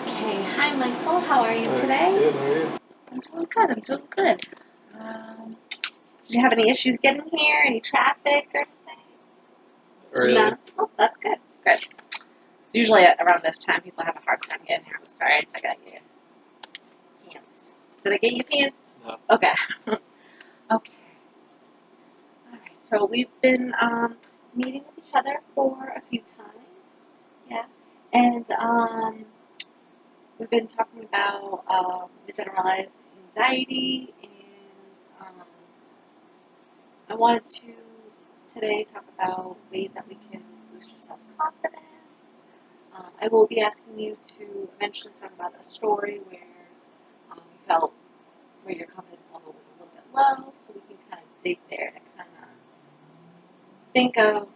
Okay, hi Michael, how are you Hi, today? good, how are you? I'm doing good, I'm doing good. Um, did you have any issues getting here? Any traffic or anything? Really? No? Oh, that's good, good. Usually around this time people have a hard time getting here. I'm sorry, I forgot you. Pants. Did I get you pants? No. Okay. Okay. Alright, so we've been meeting with each other for a few times. Yeah. And we've been talking about generalized anxiety, and I wanted to today talk about ways that we can boost your self confidence. I will be asking you to eventually talk about a story where you felt where your confidence level was a little bit low, so we can kind of dig there to kind of think of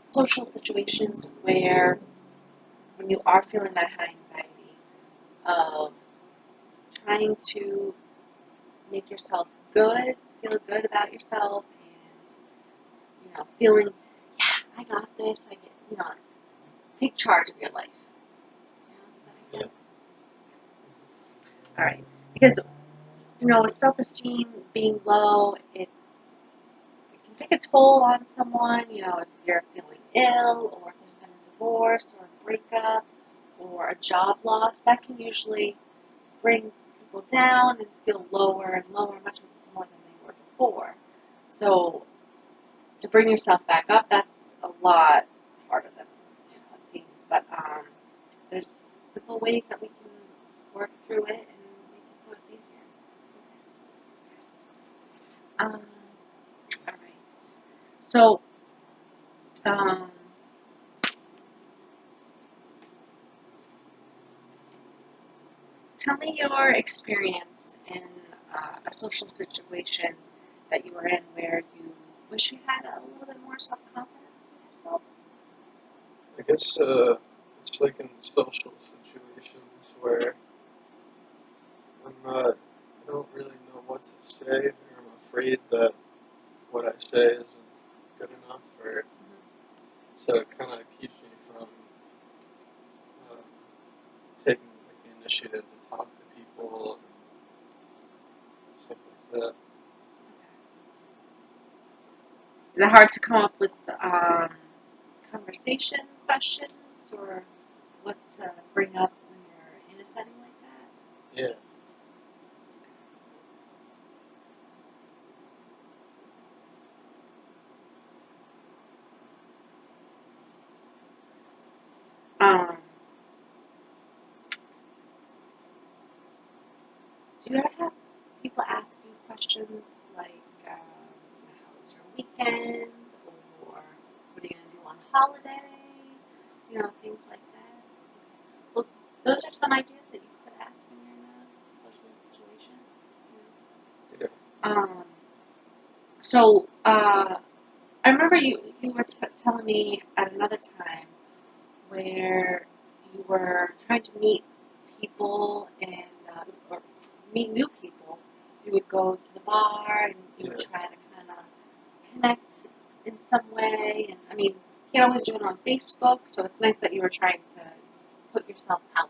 social situations where when you are feeling that high anxiety of trying to make yourself good, feel good about yourself, and feeling, yeah, I got this. I get, take charge of your life. Does that make Yeah. sense? All right, because self-esteem being low, it can take a toll on someone. If you're feeling ill, or if there's been a divorce or a breakup or a job loss, that can usually bring people down and feel lower and lower, much more than they were before. So to bring yourself back up, that's a lot harder than it seems. But there's simple ways that we can work through it and make it so it's easier. All right. So um, tell me your experience in a social situation that you were in where you wish you had a little bit more self confidence in yourself. I guess it's like in social situations where I don't really know what to say, or I'm afraid that what I say isn't good enough, or so it kind of keeps me from uh, taking like the initiative to talk to people and stuff like that. Is it hard to come up with conversation questions or what to bring up when you're in a setting like that? Yeah. Do you ever have people ask you questions like, how was your weekend, or what are you going to do on holiday? Things like that. Well, those are some ideas that you could ask when you're in a social situation. Yeah. So I remember you were telling me at another time where you were trying to meet people and or meet new people. So you would go to the bar and you would Yeah. try to kind of connect in some way. And I mean, you can always do it on Facebook, so it's nice that you were trying to put yourself out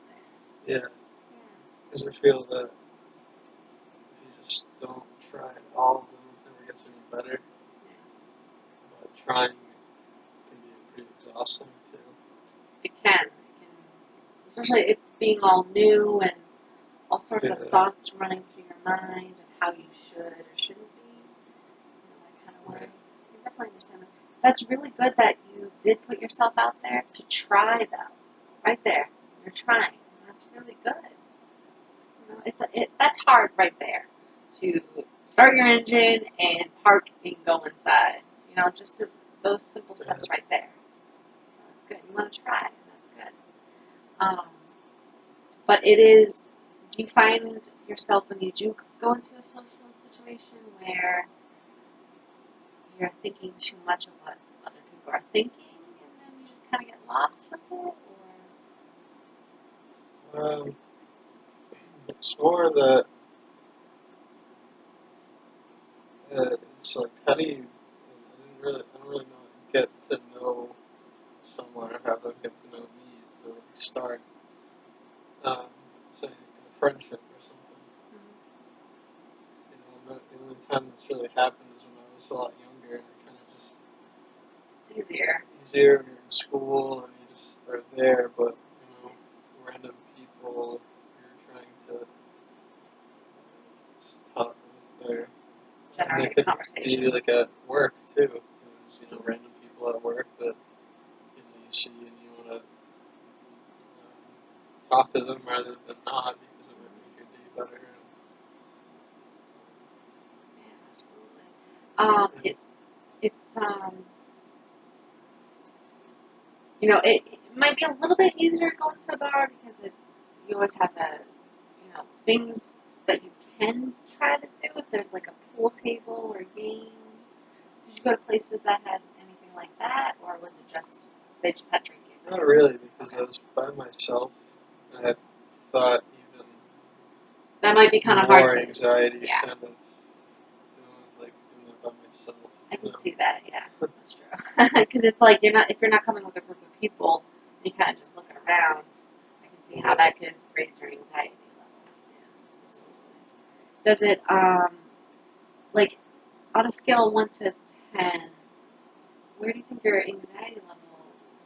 there. Yeah. Because I feel that if you just don't try at all, then it never gets any better. But trying can be pretty exhausting too. It can, especially it being all new and all sorts of Yeah. thoughts running through your mind of how you should or shouldn't be, that kind of way. Right. I can definitely understand that. That's really good that you did put yourself out there to try, though. Right there, you're trying. That's really good. That's hard right there to start your engine and park and go inside. Just those simple steps Yeah. right there. So that's good. You want to try, and that's good. Um, But it is, do you find yourself when you do go into a social situation where you're thinking too much of what other people are thinking and then you just kind of get lost with it? Um, it's more that it's like how do you? I don't really know how to get to know someone or how to get to know me to like start say a friendship or something. Mhm. You know, the only time this really happened is when I was a lot younger, and it kind of just It's easier. easier when you're in school and you just are there, but you know, random people you're trying to just talk with, or and it Generate could conversation. be like at work too. There's, you know, random people at work that you know you see and you want to talk to them rather than not because it might make your day better. Yeah, absolutely. It's you know, it might be a little bit easier going to a bar because it's you always have the you know things that you can try to do. If there's like a pool table or games, did you go to places that had anything like that, or was it just they just had drinking? Not really, because I was by myself, and I thought even That might be kind of more hard to. anxiety Yeah. kind of doing it by myself. I You can know? see that. Yeah, that's true. Because it's like you're not if you're not coming with a group of people, and you're kind of just looking around. I can see how that could raise your anxiety level. Yeah, absolutely. Does it like on a scale of 1 to 10? Where do you think your anxiety level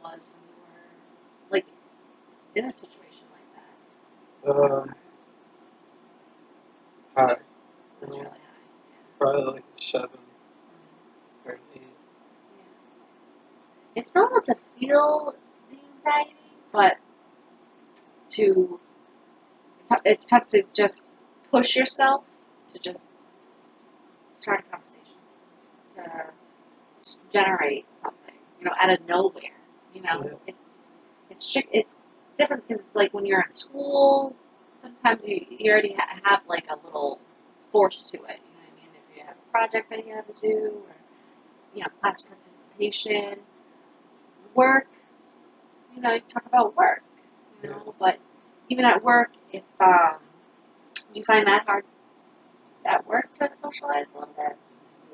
was when you were like in a situation like that? Um, High. It You was know, really high. probably like a 7 Yeah. or an 8. Yeah. It's normal to feel the anxiety, but to it's tough to just push yourself to just start a conversation, to generate something, you know, out of nowhere. You know, Yeah. it's different because it's like when you're at school, sometimes you already have like a little force to it. You know what I mean? If you have a project that you have to do, or you know, class participation, work. You know, you talk about work. You know, Yeah. but even at work, if do you find that hard at work to socialize a little bit?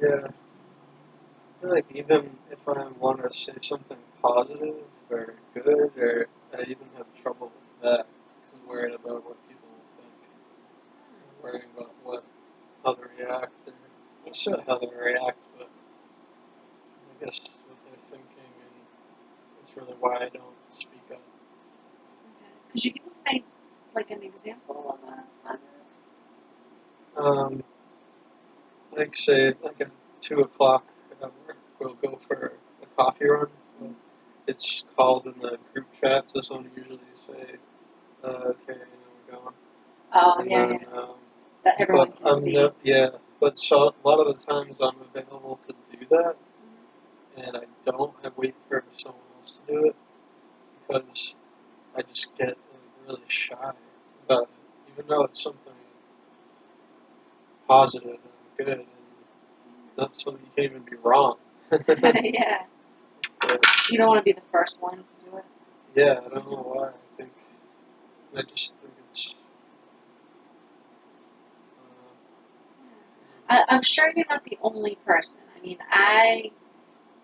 Yeah. I feel like even if I want to say something positive or good, or I even have trouble with that because I'm worried about what people will think. I'm worrying about how they react, or not sure how they react, but I guess what they're thinking, and that's really why I don't speak up. Okay. Could you give me like an example of a positive? Um, like say like at 2 o'clock at work, we'll go for a coffee run. Well, it's called in the group chat, so someone usually say, "Okay, you know, we're going." Oh And yeah, then, yeah. That everyone but can see. yeah, but so a lot of the times I'm available to do that, and I don't. I wait for someone else to do it because I just get really shy about it, even though it's something positive and good, and not something you can't even be wrong. Yeah. But You don't want to be the first one to do it. yeah, I don't know why. I just think it's. I'm sure you're not the only person. I mean, I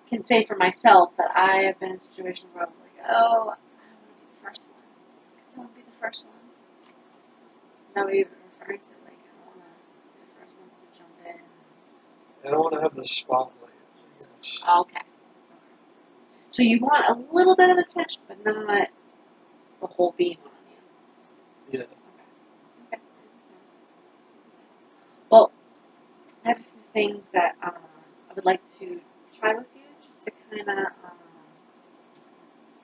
can say for myself that I have been in situations where I'm like, oh, I don't want to be the first one. I just want to be the first one. Is that what you're referring to? Like, I don't want to be the first one to jump in. I don't want to have the spotlight, I guess. Oh, okay. So you want a little bit of attention, but not the whole beam on you. Yeah. Okay. Okay. I understand. Well, I have a few things that I would like to try with you just to kind of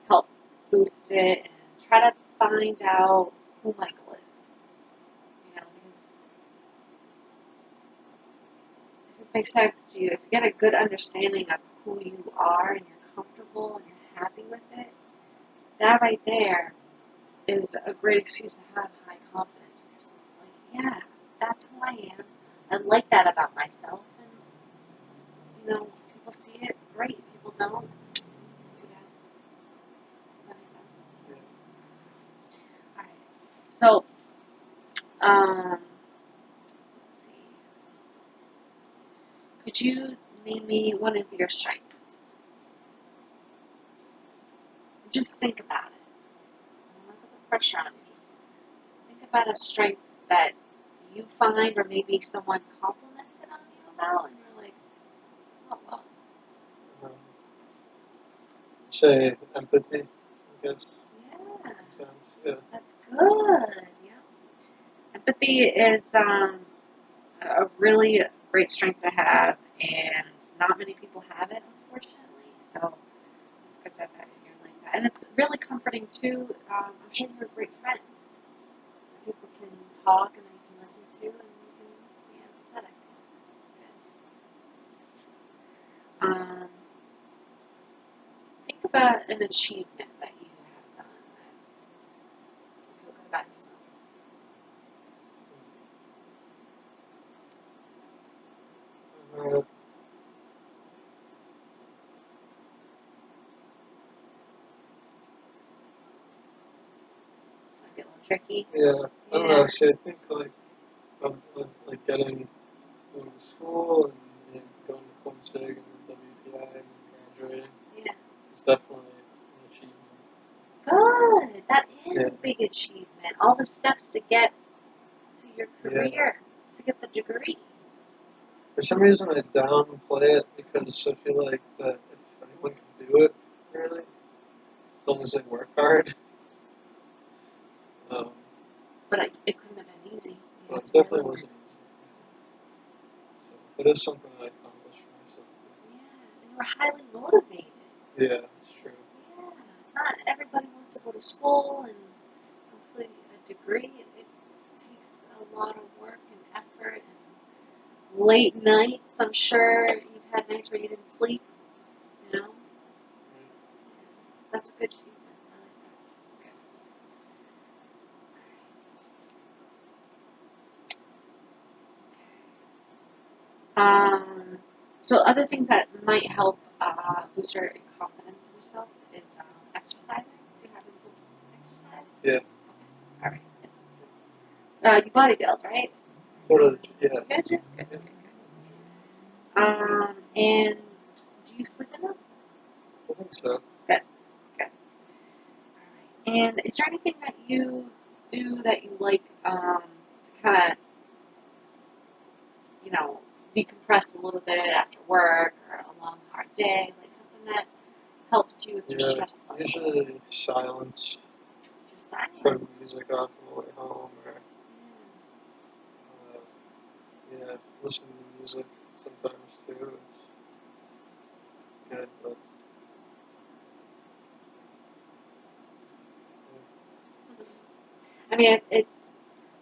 help boost it and try to find out who Michael is. You know, because if this makes sense to you, if you get a good understanding of who you are and you're comfortable and you're happy with it, that right there is a great excuse to have high confidence in yourself. Like, yeah, that's who I am. I like that about myself, and you know, people see it, great. People don't, too bad. Does that make sense? Yeah. All right. So, let's see. Could you name me one of your strengths? Just think about it. Don't put the pressure on you. Just about a strength that you find, or maybe someone compliments it on you about, and you're like, oh well. Um, say empathy, I guess. Yeah, Sometimes, yeah. that's good. Yeah, empathy is a really great strength to have, and not many people have it, unfortunately. So it's good that you're like that, and it's really comforting too. I'm sure you're a great friend. People can talk, and then you can listen to, and you can be empathetic. It's good. Think about an achievement that you have done that you feel good about yourself. Uh, This might be a little tricky. yeah, I don't know. See, I think like getting going to school and going to Quincy and WPI and graduating Yeah. is definitely an achievement. Good. That is a Yeah. big achievement. All the steps to get to your Yeah. career, to get the degree. For some reason, I downplay it because I feel like that if anyone can do it, really, as long as they work hard. But it couldn't have been easy. But It's it definitely really wasn't easy. So it is something I accomplished for myself. and you were highly motivated. Yeah, that's true. Yeah. Not everybody wants to go to school and complete a degree. It takes a lot of work and effort and late nights. I'm sure you've had nights where you didn't sleep. You know, that's a good achievement. I like that. Good. So other things that might help boost your confidence in yourself is exercising. Do you happen to exercise? Yeah. All right. You bodybuild, right? Yeah. Good. And do you sleep enough? I think so. Good. All right. And is there anything that you do that you like to kind of, decompress a little bit after work or a long, hard day? Like something that helps you with your stress level? Usually silence. Just silence. Turn music off on the way home, or listen to music sometimes too. It's good, but I mean, it's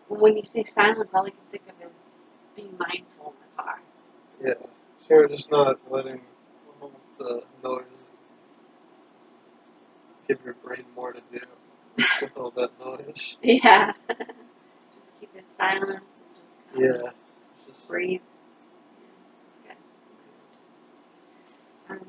when you say silence, all I can think of is being mindful in the car. yeah, sure, just not letting all of the noise give your brain more to do with all that noise. Yeah. Just keep it silence and just kind of Yeah, just breathe. Yeah, that's good.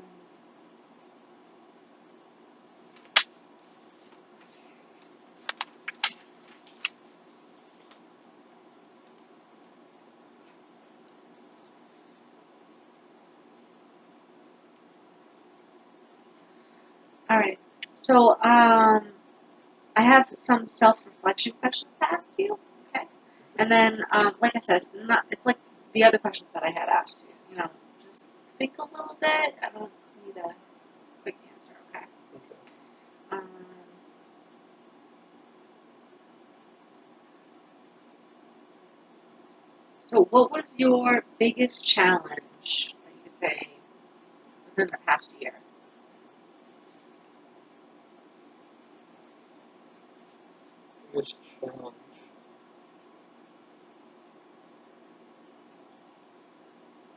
All right. So, I have some self-reflection questions to ask you. Okay. And then, like I said, it's not. It's like the other questions that I had asked you. Just think a little bit. I don't need a quick answer. Okay. okay. Um, so, what was your biggest challenge that you could say within the past year? Biggest challenge.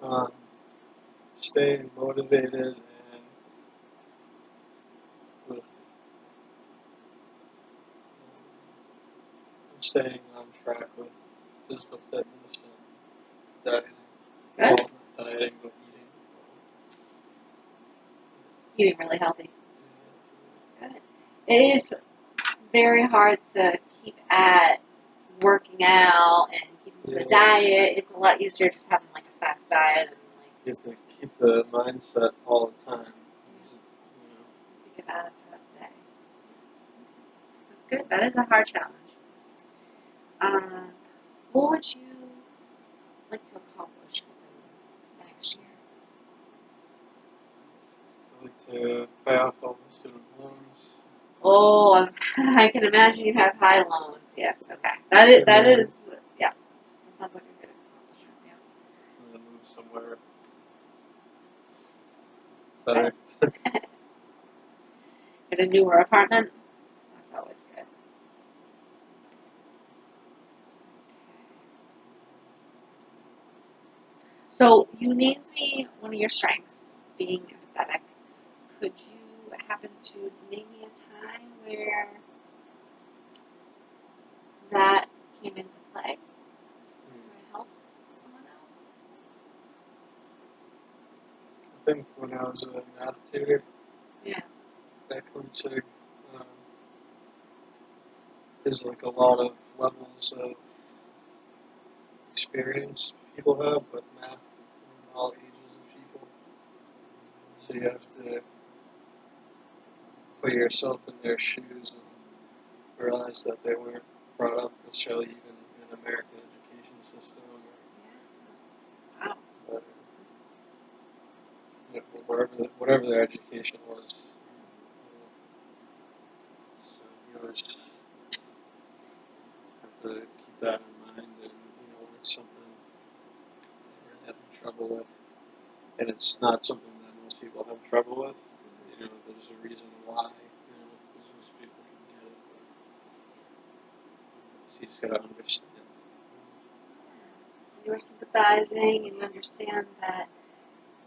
Um, Staying motivated and with staying on track with physical fitness and dieting. Good. Well, not dieting, but eating. Eating really healthy. Good. It is very hard to keep at working out and keeping to the diet. It's a lot easier just having like a fast diet and You have to keep the mindset all the time. think about it throughout the day. That's good. That is a hard challenge. what would you like to accomplish within the next year? I'd like to pay off all the student loans. Oh, I can imagine you have high loans. Yes, okay. That is, yeah. That sounds like a good accomplishment, yeah. And then move somewhere better. Get a newer apartment. That's always good. So you named me one of your strengths, being empathetic. Could you happen to name me a time where that came into play? Where I helped someone out? I think when I was a math tutor Yeah. at Quincy, there's like a lot of levels of experience people have with math and all ages of people. So you have to put yourself in their shoes and realize that they weren't brought up necessarily even in an American education system Wow. or whatever their education was. So you always have to keep that in mind, and when it's something that you're having trouble with, and it's not something that most people have trouble with. There's a reason why. Because most people can get it, but so you just gotta understand. You are sympathizing and you understand that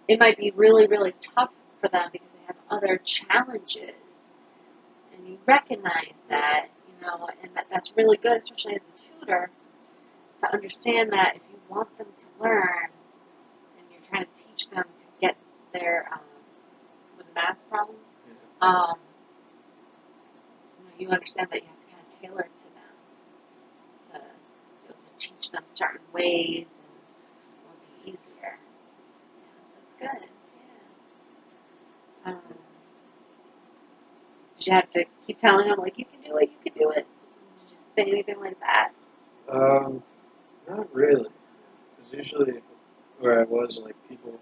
it might be really, really tough for them because they have other challenges. And you recognize that, and that's really good, especially as a tutor, to understand that if you want them to learn and you're trying to teach them to get their was it math problems, Yeah. you understand that you have to kind of tailor it to them to be able to teach them certain ways and it will be easier. Yeah, that's good. Yeah. Did you have to keep telling them like you can do it, you can do it? Did you just say anything like that? Not really. Because usually where I was, like, people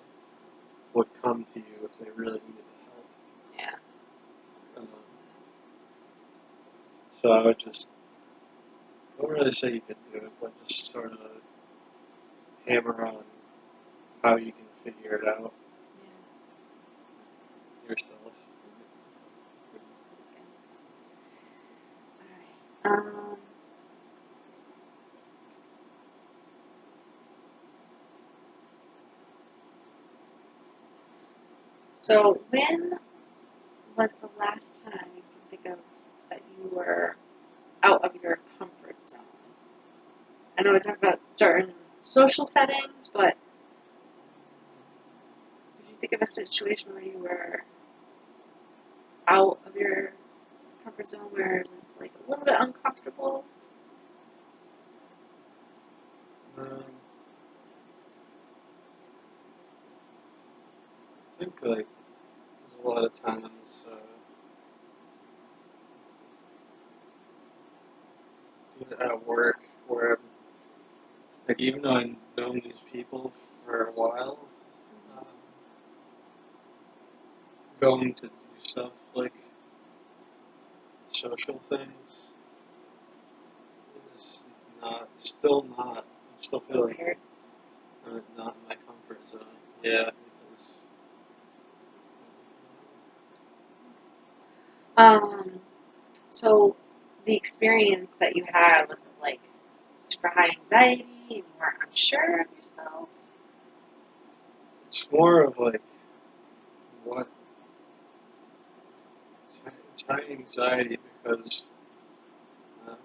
would come to you if they really needed the help. Yeah. Um, so I would just, I don't really say you could do it, but just sort of hammer on how you can figure it out yourself. All right. So when was the last time you can think of that you were out of your comfort zone? I know it talks about certain social settings, but did you think of a situation where you were out of your comfort zone where it was like a little bit uncomfortable? Um, I think, like, there's a lot of times at work where, like, even though I've known these people for a while, um, going to do stuff like social things is I still feel like Weird. I'm not in my comfort zone. Yeah, because So the experience that you had, was it like super high anxiety and you weren't unsure of yourself? it's more of like what it's high anxiety because um,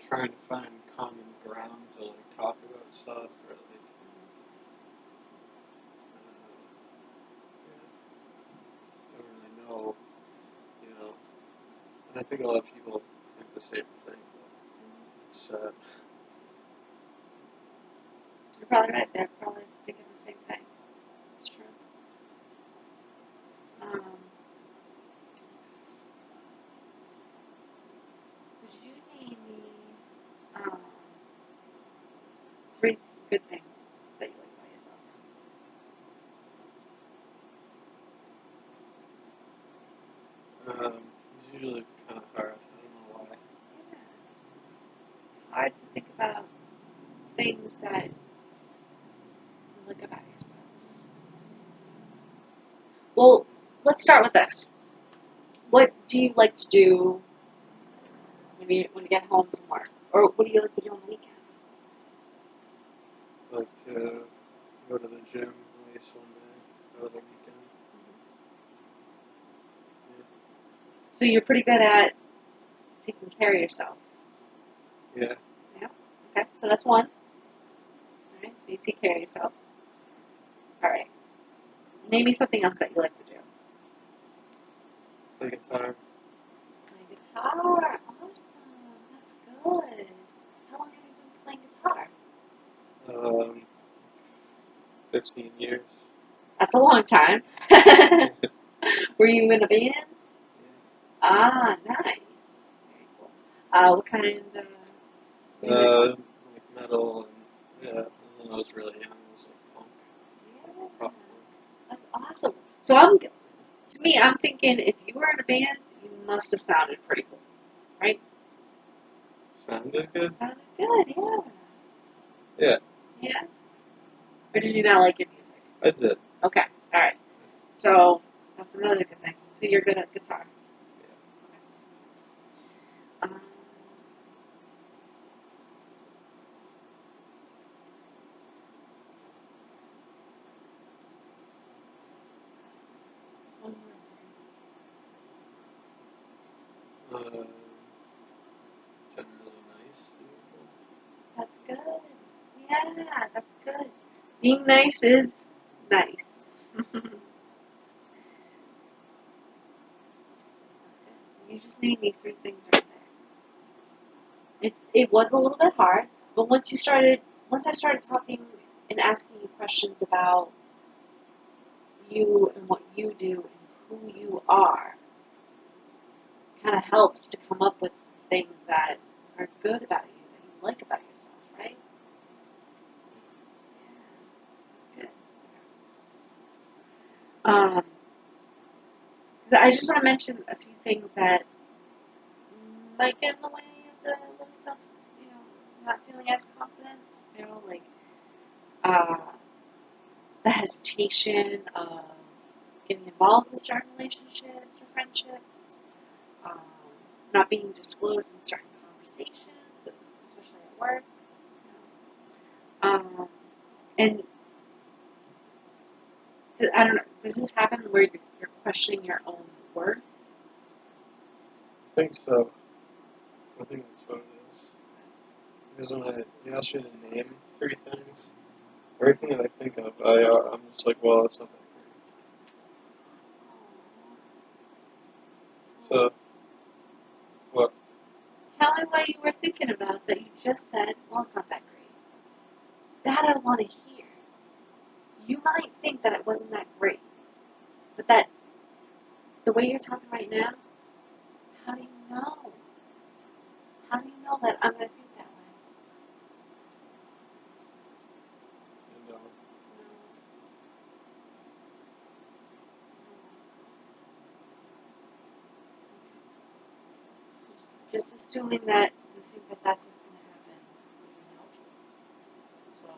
trying to find common ground to like talk about stuff or like don't really know, you know. And I think a lot of people think the same thing, but it's You're probably right. They're probably thinking the same thing. It's true. Um, could you name me good things that you like about yourself? It's usually kind of hard. I don't know why. Yeah. It's hard to think about things that you like about yourself. Well, let's start with this. What do you like to do when you get home from work? Or what do you like to do on the weekends? I like to go to the gym at least one day out of the weekend. So you're pretty good at taking care of yourself. Yeah. Yeah. Okay. So that's one. All right. So you take care of yourself. All right. Name me something else that you like to do. Play guitar. Play guitar. Awesome. That's good. How long have you been playing guitar? 15 years. That's a long time. Were you in a band? Ah, nice. Very cool. What kind of music? Like metal and yeah. And then I was really young. I was like punk, Yeah, rock punk. that's awesome. So to me, I'm thinking if you were in a band, you must have sounded pretty cool, right? Sounded good. Sounded good, yeah. Yeah, Yeah. Or did you not like your music? I did. Okay, all right. So that's another good thing. So you're good at guitar. Um, one more thing. Uh, Generally nice. That's good. Yeah, that's good. Being nice is nice. That's good. You just named me three things right there. It was a little bit hard, but once I started talking and asking you questions about you and what you do and who you are, kind of helps to come up with things that are good about you, that you like about yourself, right? Yeah, that's good. 'Cause I just want to mention a few things that might get in the way of the low self, not feeling as confident, like uh, the hesitation of getting involved with certain relationships or friendships, um, not being disclosed in certain conversations, especially at work. And I don't know, does this happen where you're questioning your own worth? I think so. I think that's what it is. Because when you ask me to name three things, everything that I think of, I'm just like, well, it's not that great. So, what? Tell me what you were thinking about that you just said, well, it's not that great. That I want to hear. You might think that it wasn't that great, but that the way you're talking right now, how do you know? How do you know that I'm going to think that way? And, Just assuming that you think that that's what's going to happen isn't helpful. So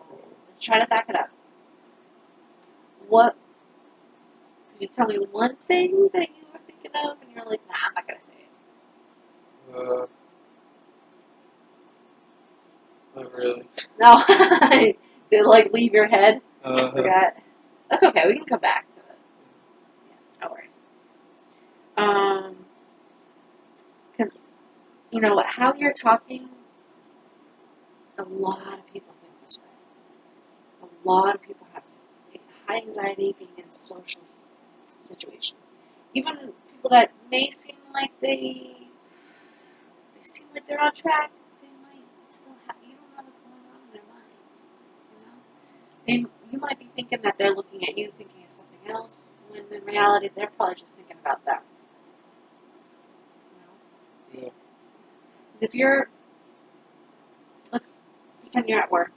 let's try to back it up. What could you tell me one thing that you were thinking of and you're like, nah, I'm not going to say it? Not really. No. Did it like leave your head? Uh, That's okay. We can come back to it. Yeah, no worries. Because how you're talking, a lot of people think this way. A lot of people have high anxiety being in social situations. Even people that may seem like they seem like they're on track, they might still have. You don't know what's going on in their minds. You might be thinking that they're looking at you, thinking of something else, when in reality they're probably just thinking about them. yeah. Because if let's pretend you're at work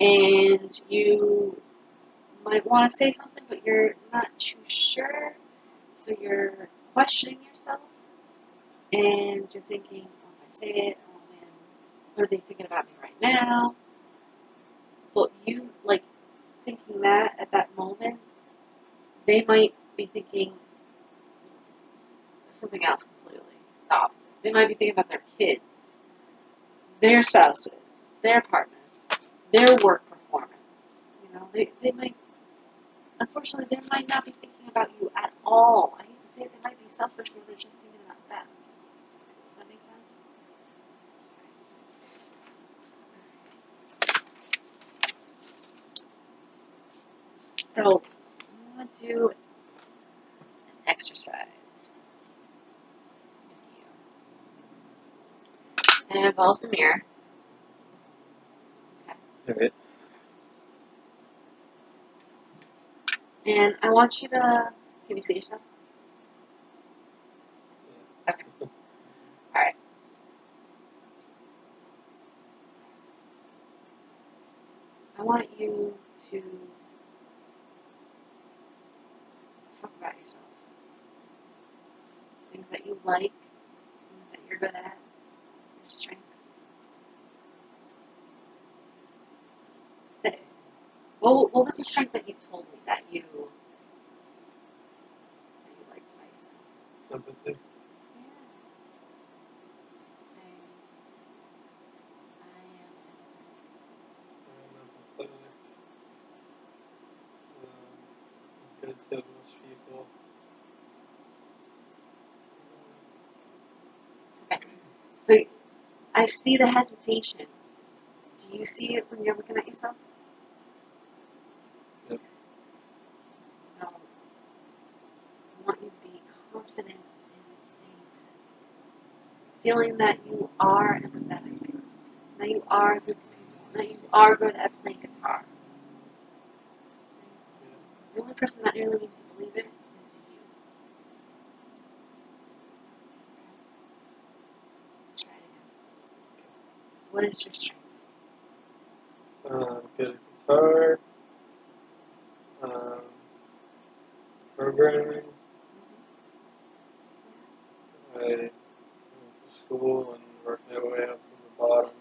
and you might want to say something, but you're not too sure, so you're questioning yourself, and you're thinking, oh, if I say it, oh man, what are they thinking about me right now? But you, like, thinking that at that moment, they might be thinking of something else completely, the opposite. They might be thinking about their kids, their spouses, their partners, their work performance. You know, they might, unfortunately, they might not be thinking about you at all. I hate to say it, they might be selfish or they're just thinking about them. Does that make sense? So, I'm going to do an exercise with you. And it involves a mirror. Alright. And I want you to, can you see yourself? Okay. Alright. I want you to talk about yourself. Things that you like, things that you're good at, your strengths. Say it. What was the strength that you told me that you liked about yourself? Empathy. Yeah. Say, I am I'm empathetic. I'm good to most people. empathetic. Okay. So I see the hesitation. Do you see it when you're looking at yourself? Yep. No. I want you to be confident in saying that. Feeling that you are empathetic. That you are good to people. That you are good at playing guitar. The only person that really needs to believe it is you. Let's try it again. What is your strength? Good at guitar. Programming. I went to school and worked my way up from the bottom.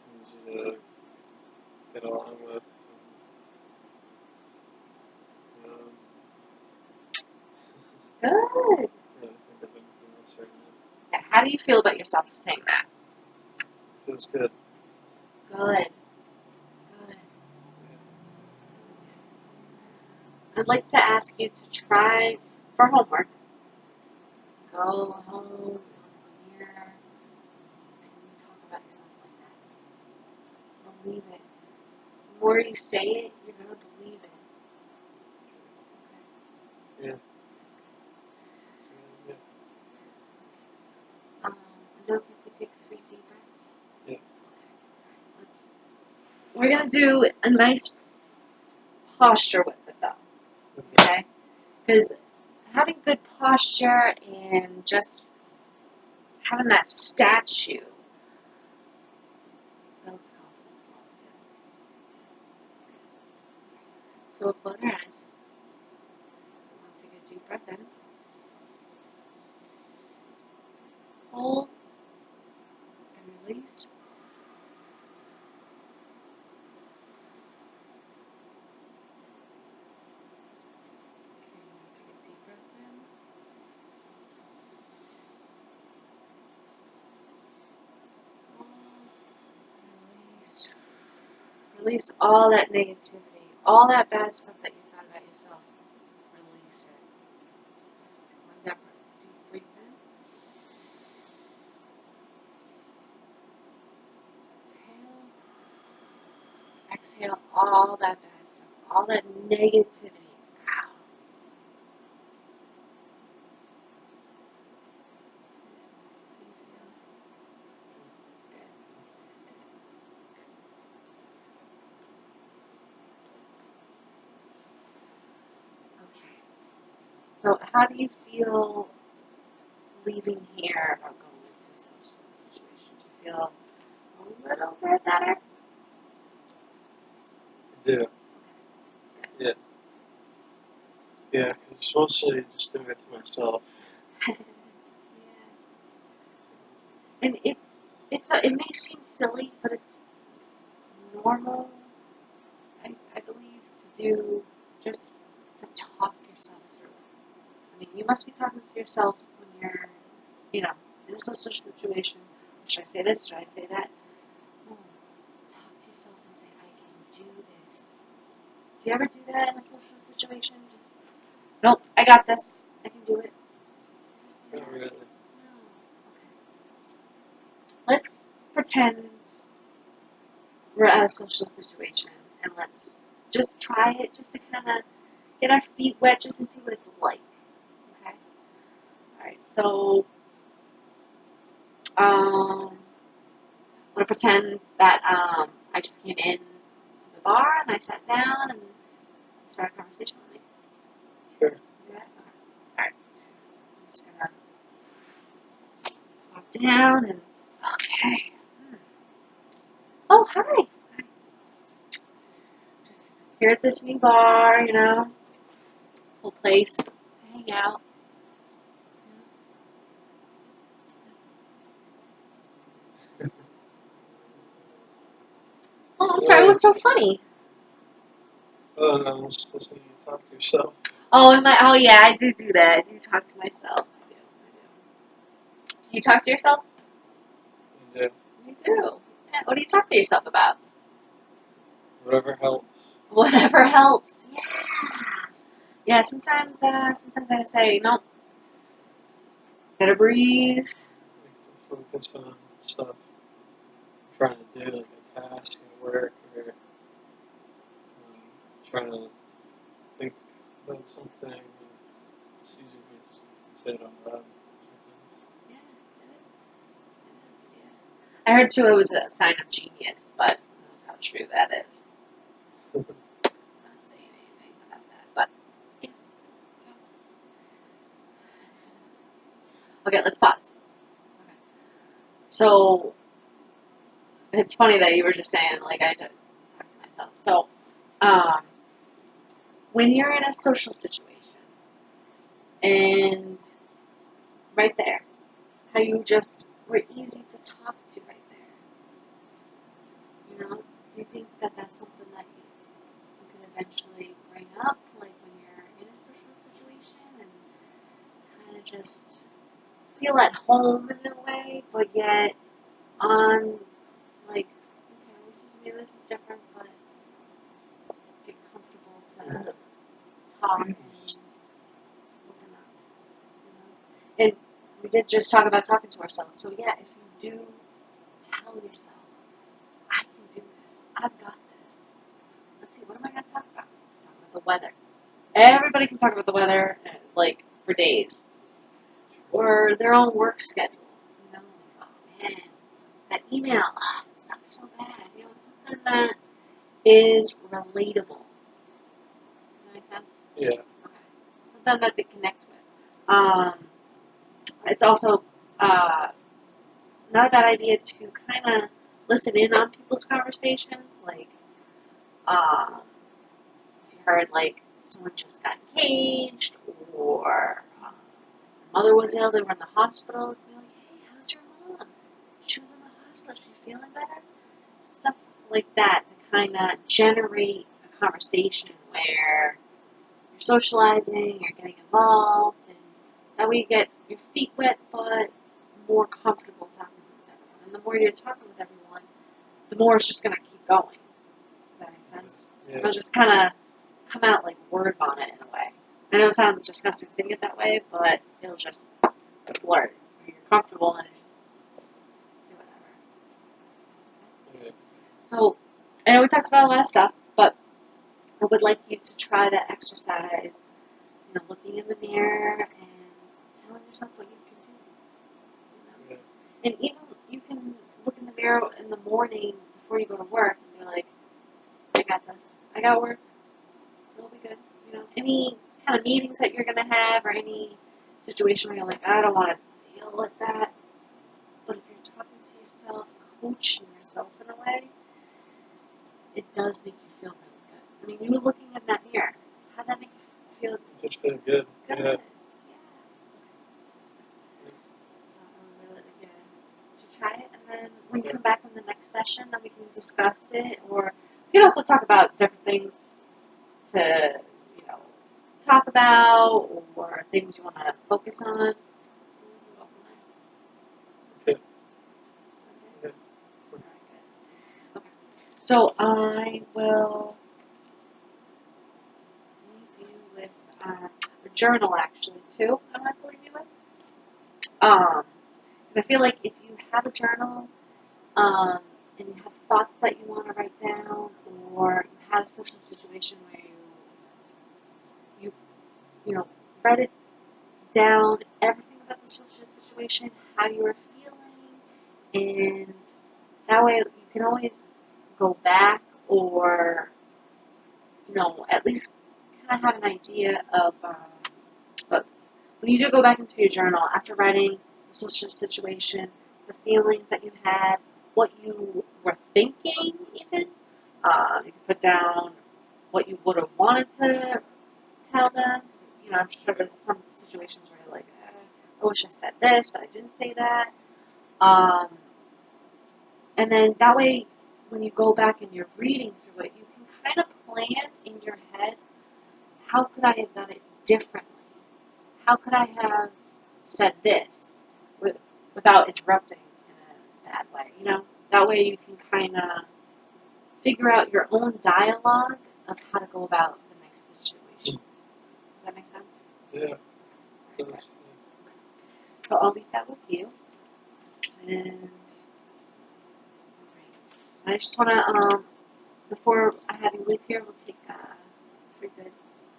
And easy to get along with. Good. I can't think of anything else right now. How do you feel about yourself saying that? Feels good. Good. Good. I'd like to ask you to try for homework. Go home, look in the mirror, and talk about yourself like that. Believe it. The more you say it, you're going to believe it. Yeah. Yeah. Is it okay if we take 3 deep breaths? Yeah. We're going to do a nice posture with it, though. Okay? Because having good posture and just having that statue builds confidence level too. So we'll close our eyes. We'll take a deep breath in. Hold and release. Okay, now take a deep breath in. Hold and release. Release all that negativity, all that bad stuff that you thought about yourself. Release it. Take one deep breath in. Exhale. Exhale all that bad stuff, all that negativity out. Okay. So how do you feel leaving here about going into a social feel a little bit better? I do. Yeah. Yeah, because it's mostly just doing it to myself. Yeah. And it may seem silly, but it's normal, I believe, to do just to talk yourself through it. I mean, you must be talking to yourself when you're, in a social situation. Should I say this? Should I say that? No. Talk to yourself and say, I can do this. Do you ever do that in a social situation? Just, nope, I got this. I can do it. Not really. No. Okay. Let's pretend we're at a social situation and let's just try it just to kind of get our feet wet just to see what it's like. Okay? Alright, so I'm going to pretend that I just came in to the bar and I sat down and started a conversation with me. Sure. Do that? Okay. Alright. I'm just going to walk down and, okay. Oh, hi. Just here at this new bar, whole place to hang out. Oh, I'm sorry. What's so funny? Oh, no, I'm just listening to you talk to yourself. Oh, oh yeah, I do that. I do talk to myself. I do. Do you talk to yourself? I do. You do. Yeah. What do you talk to yourself about? Whatever helps. Whatever helps. Yeah. Yeah. Sometimes I say, no, gotta breathe. Like to focus on stuff I'm trying to do, like a task at work, or trying to think about something. And it's easier to say it out loud sometimes. Yeah, it is. It is. Yeah. I heard too it was a sign of genius, but who knows how true that is. I'm not saying anything about that, but yeah. Okay, let's pause. Okay. So it's funny that you were just saying like I talk to myself. So when you're in a social situation and right there, how you just were easy to talk to right there. Do you think that that's something that you can eventually bring up, like when you're in a social situation and kind of just feel at home in a way, but yet on like, okay, this is new, this is different, but get comfortable to talk and open up, And we did just talk about talking to ourselves. So yeah, if you do tell yourself, I can do this, I've got this. Let's see, what am I going to talk about? Talk about the weather. Everybody can talk about the weather, like for days, or their own work schedule. Like, oh man, that email, it sucks so bad. Something that is relatable. Does that make sense? Yeah. Okay. Something that they connect with. It's also not a bad idea to kind of listen in on people's conversations. Like, if you heard like someone just got engaged, or mother was ill, they were in the hospital. Be like, hey, how's your mom? She was in the hospital. She feeling better? Stuff like that to kind of generate a conversation where you're socializing, you're getting involved, and that way you get your feet wet, but more comfortable talking with everyone. And the more you're talking with everyone, the more it's just going to keep going. Does that make sense? Yeah. It'll just kind of come out like word vomit in a way. I know it sounds disgusting saying it that way, but it'll just blurt. You're comfortable and just say whatever. Yeah. So, I know we talked about a lot of stuff, but I would like you to try that exercise, looking in the mirror and telling yourself what you can do. Yeah. And even you can look in the mirror in the morning before you go to work and be like, I got this. I got work. It'll be good. Any kind of meetings that you're going to have or any situation where you're like, I don't want to deal with that. But if you're talking to yourself, coaching yourself in a way, it does make you feel really good. I mean, you were looking in that mirror. How'd that make you feel? It's been good. Good. Yeah. Yeah. So really good. Did you try it? And then when you come back on the next session, then we can discuss it, or we can also talk about different things to, talk about, or things you want to focus on. We'll go from there. Okay. Sound good? Yeah. Alright, good. Okay. So I will leave you with a journal, actually, too. I want to leave you with. Because I feel like if you have a journal, and you have thoughts that you want to write down, or you had a social situation where you write it down, everything about the social situation, how you were feeling, and that way you can always go back, or at least kind of have an idea of. But when you do go back into your journal after writing the social situation, the feelings that you had, what you were thinking, even you can put down what you would have wanted to tell them. I'm sure there's some situations where you're like, I wish I said this, but I didn't say that. And then that way, when you go back and you're reading through it, you can kind of plan in your head, how could I have done it differently? How could I have said this without interrupting in a bad way? That way you can kind of figure out your own dialogue of how to go about the next situation. Does that make sense? Yeah. Okay. That's, So I'll leave that with you. And I just want to, before I have you leave here, we'll take 3 good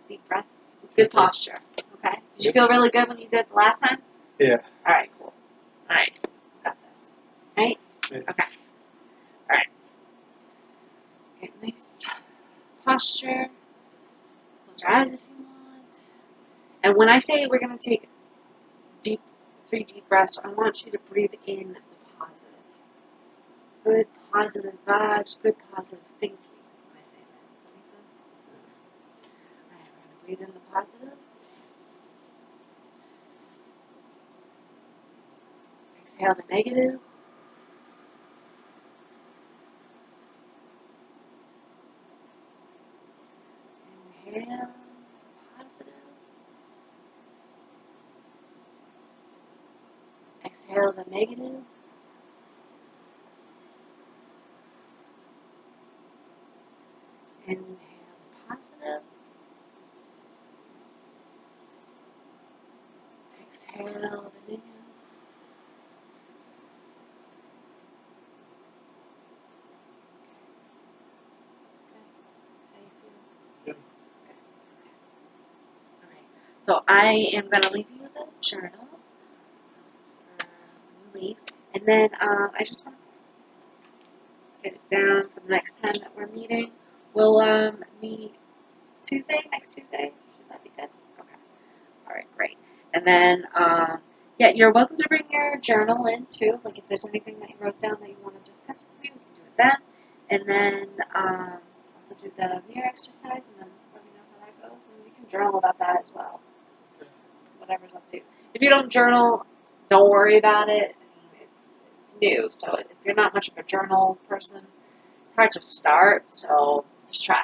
deep breaths with good posture. Okay? Did you feel really good when you did it the last time? yeah. All right, cool. All right, got this. Right? Yeah. Okay. All right. Okay, nice posture. Close your eyes if you want. And when I say we're going to take 3 deep breaths, I want you to breathe in the positive. Good positive vibes, good positive thinking when I say that. Does that make sense? Alright, we're going to breathe in the positive. Exhale the negative. Inhale positive. Exhale the negative. Inhale the positive. Exhale the negative. How you feel? Good. Alright, so I am going to leave you the journal for when you leave. And then I just want to get it down for the next time that we're meeting. We'll meet next Tuesday. Should that be good? Okay. Alright, great. And then, you're welcome to bring your journal in too. Like if there's anything that you wrote down that you want to discuss with me, we can do it then. And then also do the mirror exercise, and then let me know how that goes. And we can journal about that as well. Okay. Whatever's up to you. If you don't journal, don't worry about it. I mean, it's new, so if you're not much of a journal person, it's hard to start. So just try.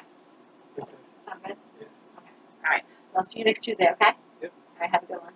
Okay. Sound good? Yeah. Okay. All right. So I'll see you next Tuesday. Okay. Yep. All right. Have a good one.